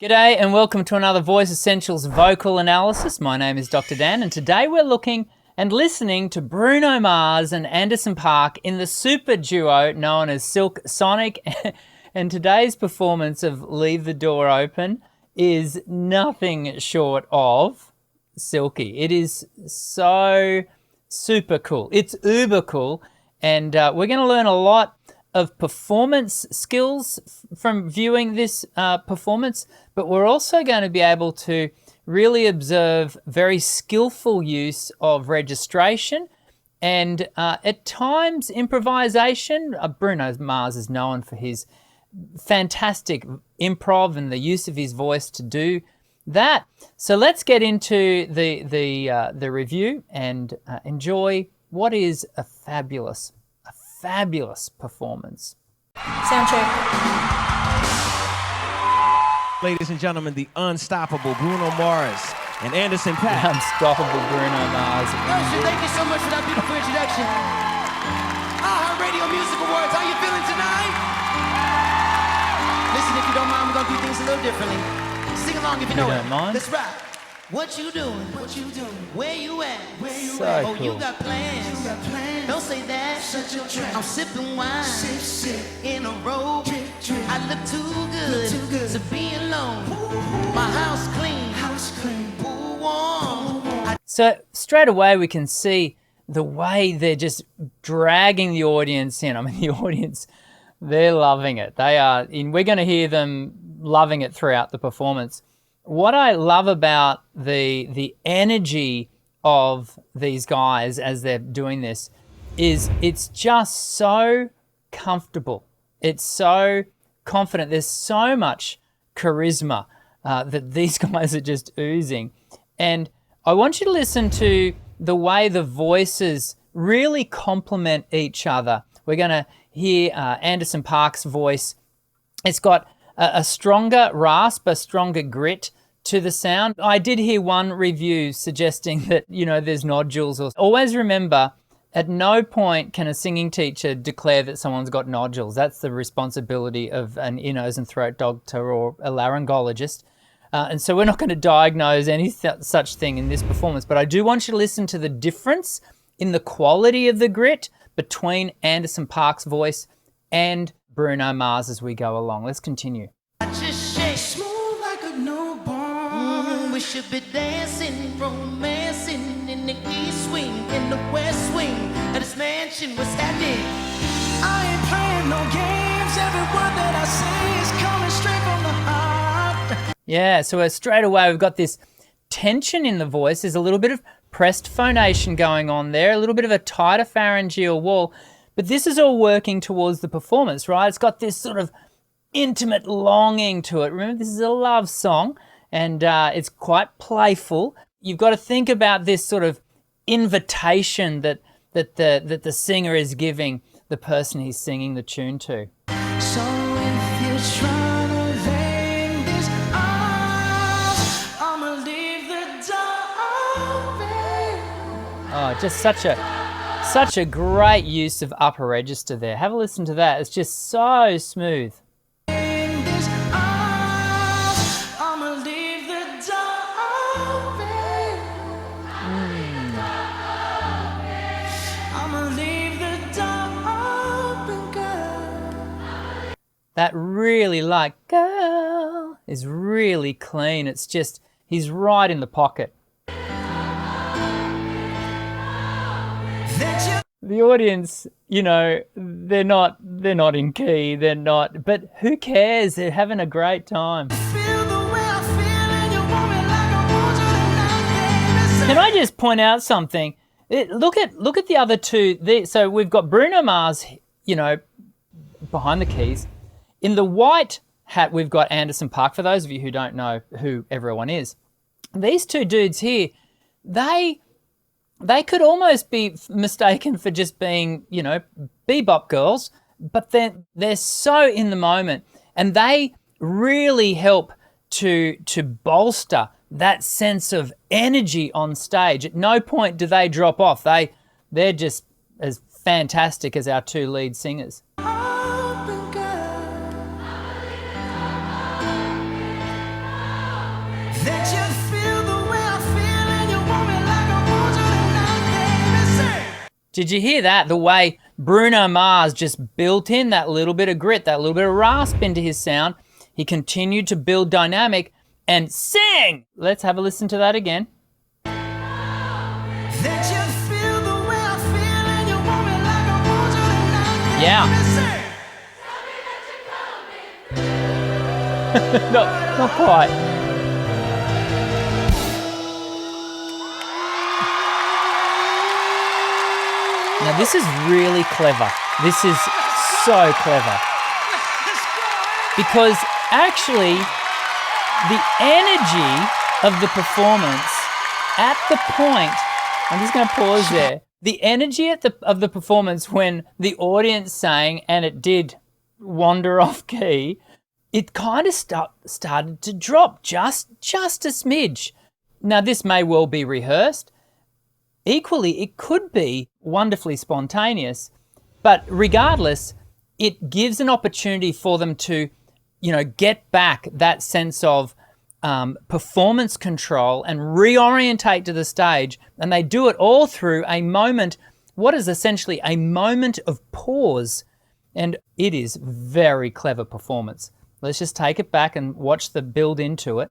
G'day and welcome to another Voice Essentials vocal analysis. My name is Dr. Dan and today we're looking and listening to Bruno Mars and Anderson.Paak in the super duo known as Silk Sonic. And today's performance of Leave the Door Open is nothing short of silky. It is so super cool. It's uber cool, and we're going to learn a lot of performance skills from viewing this performance, but we're also going to be able to really observe very skillful use of registration and at times improvisation. Bruno Mars is known for his fantastic improv and the use of his voice to do that. So let's get into the review and enjoy what is a fabulous performance. Sound check. Ladies and gentlemen, the unstoppable Bruno Mars and Anderson.Paak. Unstoppable Bruno Mars. Thank you so much for that beautiful introduction. Radio Music Awards, how you feeling tonight? Listen, if you don't mind, we're gonna do things a little differently. Sing along if you know it. Don't mind? Let's rock. What you doing? What you doing? Where you at? Where you So at? cool. Oh, you got plans. You got plans. Don't say that. Shut your trap. I'm sipping wine. Sip, sip. In a robe. Drip, drip. I look too good to be alone. My house clean. House clean. Pool warm. So straight away we can see the way they're just dragging the audience in. I mean, the audience, they're loving it. They are, we're going to hear them loving it throughout the performance. What I love about the energy of these guys as they're doing this is it's just so comfortable. It's so confident. There's so much charisma that these guys are just oozing. And I want you to listen to the way the voices really complement each other. We're going to hear Anderson.Paak's voice. It's got a stronger rasp, a stronger grit to the sound. I did hear one review suggesting that, there's nodules. Always remember, at no point can a singing teacher declare that someone's got nodules. That's the responsibility of an ear, nose and throat doctor or a laryngologist. And so we're not going to diagnose any such thing in this performance, but I do want you to listen to the difference in the quality of the grit between Anderson.Paak's voice and Bruno Mars as we go along. Let's continue. I just shake smooth like a newborn. We should be dancing, romancing in the east wing, in the west wing of this mansion. What's happening? I ain't playing no games. Every word that I say is coming straight from the heart. Yeah, so straight away we've got this tension in the voice. There's a little bit of pressed phonation going on there, a little bit of a tighter pharyngeal wall, but this is all working towards the performance, right? It's got this sort of intimate longing to it. Remember, this is a love song, and it's quite playful. You've got to think about this sort of invitation that the singer is giving the person he's singing the tune to. So if you're trying to lay this arms, I'ma leave the door open. Oh, just such a great use of upper register there. Have a listen to that. It's just so smooth. That really girl is really clean. It's just, he's right in the pocket. The audience, they're not in key, but who cares? They're having a great time. Can I just point out something? Look at the other two. So we've got Bruno Mars, behind the keys. In the white hat, we've got Anderson.Paak. For those of you who don't know who everyone is, these two dudes here, they could almost be mistaken for just being, bebop girls, but they're so in the moment, and they really help to bolster that sense of energy on stage. At no point do they drop off. They're just as fantastic as our two lead singers. Did you hear that? The way Bruno Mars just built in that little bit of grit, that little bit of rasp into his sound. He continued to build dynamic and sing. Let's have a listen to that again. Yeah. Not quite. Now this is really clever. This is so clever. Because actually the energy of the performance at the point, I'm just going to pause there. The energy of the performance when the audience sang and it did wander off key, it kind of started to drop just a smidge. Now this may well be rehearsed. Equally, it could be wonderfully spontaneous, but regardless, it gives an opportunity for them to, get back that sense of performance control and reorientate to the stage. And they do it all through a moment, what is essentially a moment of pause. And it is very clever performance. Let's just take it back and watch the build into it.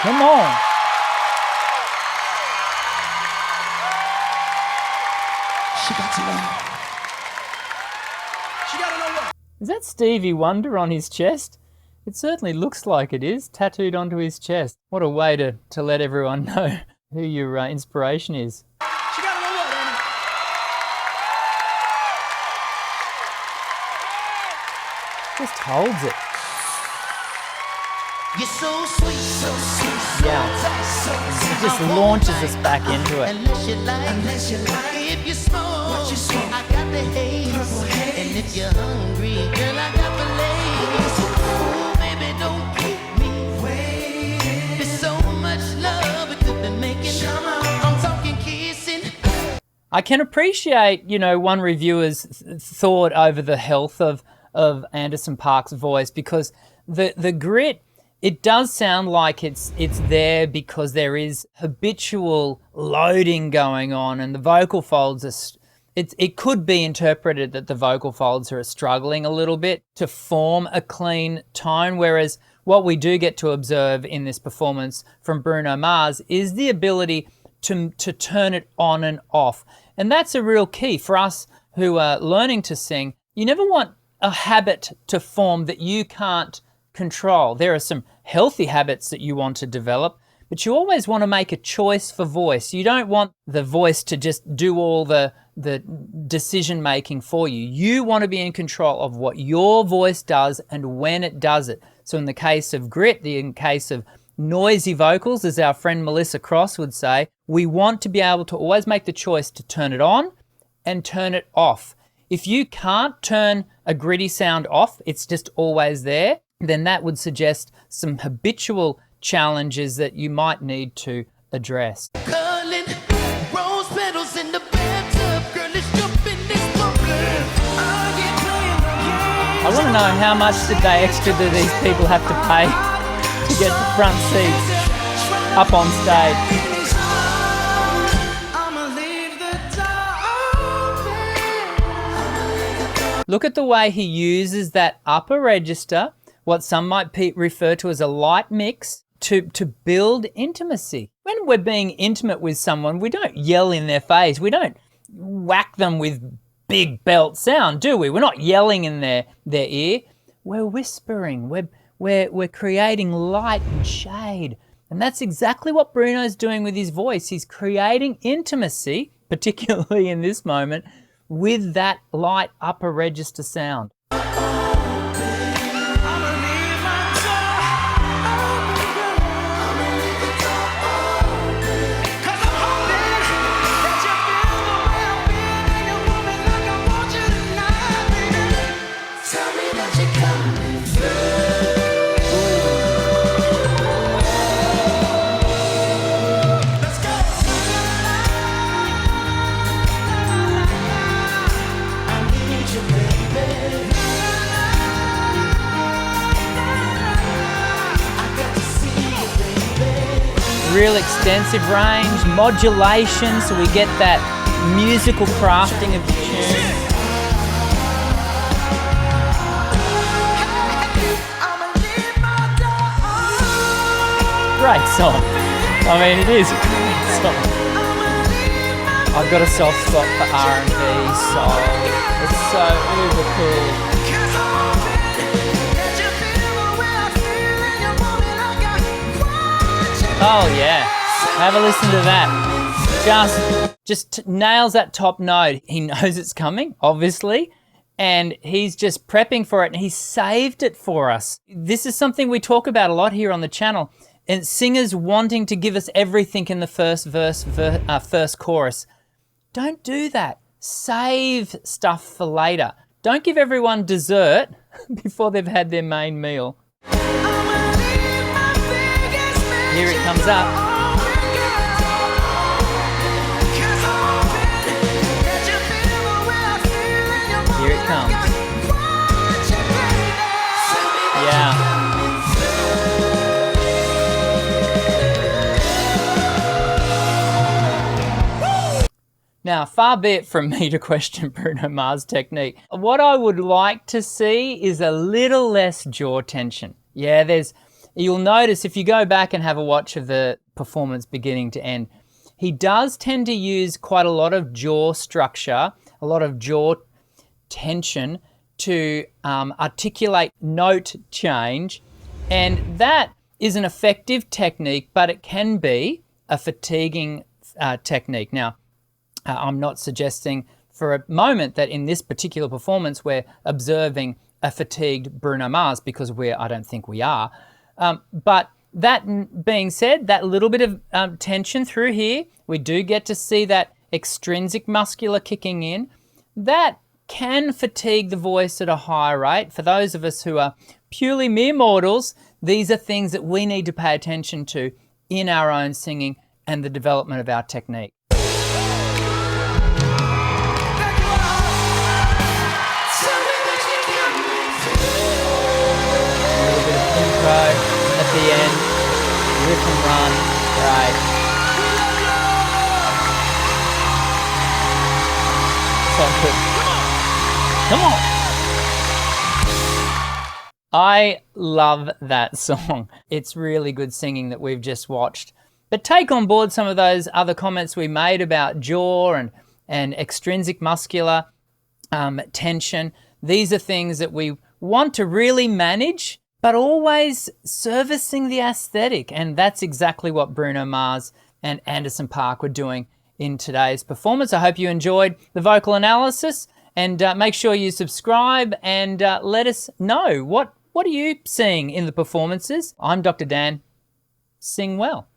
Come on. She got to know. She got to know what? Is that Stevie Wonder on his chest? It certainly looks like it is, tattooed onto his chest. What a way to let everyone know who your inspiration is. She got to know what, Annie? Just holds it. You're so sweet, so sweet. Yeah. So It just launches us back into it. Unless you like, if you smoke, I got the haze. And if you're hungry, girl, I got the lace. Ooh, baby, don't keep me waiting. There's so much love we could be making. I'm talking kissing. I can appreciate, one reviewer's thought over the health of Anderson.Paak's voice, because the grit, it does sound like it's there because there is habitual loading going on, and the vocal folds are. It could be interpreted that the vocal folds are struggling a little bit to form a clean tone, whereas what we do get to observe in this performance from Bruno Mars is the ability to turn it on and off, and that's a real key for us who are learning to sing. You never want a habit to form that you can't control. There are some healthy habits that you want to develop, but you always want to make a choice for voice. You don't want the voice to just do all the decision making for you. You want to be in control of what your voice does and when it does it. So in the case of grit, in case of noisy vocals, as our friend Melissa Cross would say, we want to be able to always make the choice to turn it on and turn it off. If you can't turn a gritty sound off, it's just always there, then that would suggest some habitual challenges that you might need to address. Curling, rose petals in the bathtub, girl, let's jump in this bunker. I want to know, how much did these people have to pay to get the front seats up on stage? Look at the way he uses that upper register, what some might refer to as a light mix, to build intimacy. When we're being intimate with someone, we don't yell in their face. We don't whack them with big belt sound, do we? We're not yelling in their ear. We're whispering. We're creating light and shade. And that's exactly what Bruno's doing with his voice. He's creating intimacy, particularly in this moment, with that light upper register sound. Baby. real extensive range, modulation, so we get that musical crafting of the tune. Great song. I mean, it is a great song. I've got a soft spot for R&B, soul. It's so uber cool. Oh yeah, have a listen to that. Just nails that top note. He knows it's coming, obviously, and he's just prepping for it, and he saved it for us. This is something we talk about a lot here on the channel, and singers wanting to give us everything in the first verse, first chorus. Don't do that. Save stuff for later. Don't give everyone dessert before they've had their main meal. Here it comes up. Here it comes. Yeah. Now, far be it from me to question Bruno Mars' technique. What I would like to see is a little less jaw tension. Yeah, you'll notice if you go back and have a watch of the performance beginning to end, he does tend to use quite a lot of jaw structure, a lot of jaw tension to articulate note change. And that is an effective technique, but it can be a fatiguing technique. Now, I'm not suggesting for a moment that in this particular performance we're observing a fatigued Bruno Mars, because I don't think we are. But that being said, that little bit of tension through here, we do get to see that extrinsic muscular kicking in. That can fatigue the voice at a higher rate. For those of us who are purely mere mortals, these are things that we need to pay attention to in our own singing and the development of our technique. At the end, riff and run, great. So good. Come on. I love that song. It's really good singing that we've just watched. But take on board some of those other comments we made about jaw and extrinsic muscular tension. These are things that we want to really manage, but always servicing the aesthetic. And that's exactly what Bruno Mars and Anderson.Paak were doing in today's performance. I hope you enjoyed the vocal analysis, and make sure you subscribe and let us know what are you seeing in the performances. I'm Dr. Dan. Sing well.